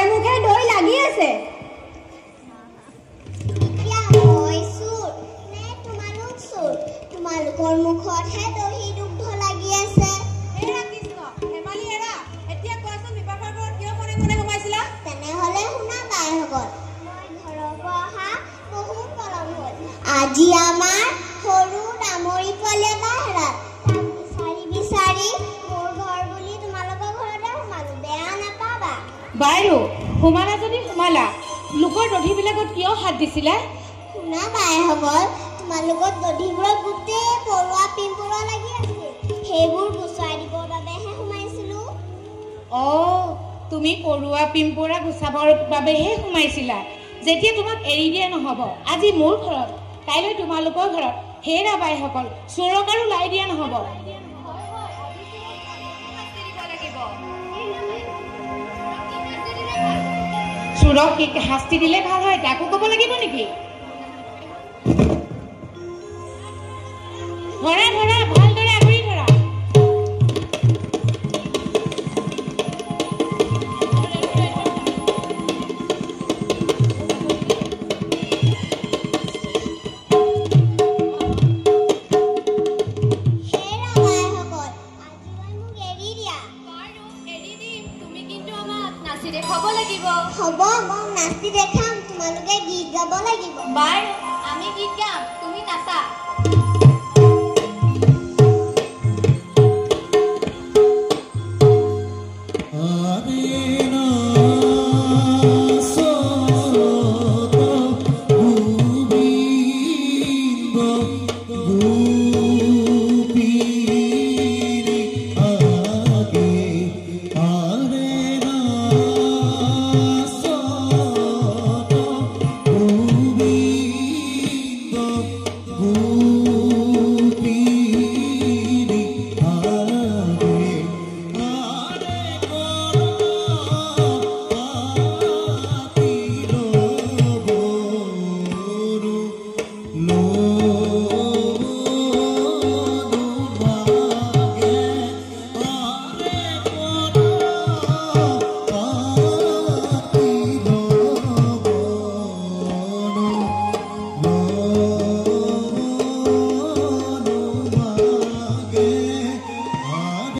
মুখে মুখে দৈ লাগি আছে তোমালোকৰ মুখতহে দহি দুগ্ধ লাগি আছে এৰা কৃষ্ণ হেমালি এৰা এতিয়া কোৱাচোন বিবাহৰ ঘৰত কিয় মনে মনে সোমাইছিলা তেনেহলে শুনা বাইসকল মই ঘৰৰ পৰা অহা বহুত পলম হ'ল আজি আমাৰ সৰু ডামৰী পোৱালি এটা হেৰাল তাক বিচাৰি বিচাৰি মোৰ ঘৰ বুলি তোমালোকৰ ঘৰতে সোমালো বেয়া নাপাবা বাইৰু সোমালা যদি সোমালা লোকৰ দধিবিলাকত কিয় হাত দিছিলা শুনা বাইসকল তোমালোকৰ দধিবোৰত গোটেই পৰুৱা পিম্পৰুৱা লাগি আছিল সেইবোৰ গুচাই দিবৰ বাবেহে সোমাইছিলো তুমি পৰুৱা পিম্পৰুৱা গুচাবৰ বাবেহে সোমাইছিলা যেতিয়া তোমাক এৰি দিয়া নহব আজি মোৰ ঘৰত কাইলৈ তোমালোকৰ ঘৰত হেৰা বাইসকল চোৰক আৰু লাই দিয়া নহব চোৰক কি শাস্তি দিলে ভাল হয় তাকো ক'ব লাগিব নেকি ধৰা ধৰা ভালদৰে আগুৰি ধৰা হ'ব মই নাচি দেখাম তোমালোকে গীত গাব লাগিব বাৰু আমি গীত গাম তুমি নাচা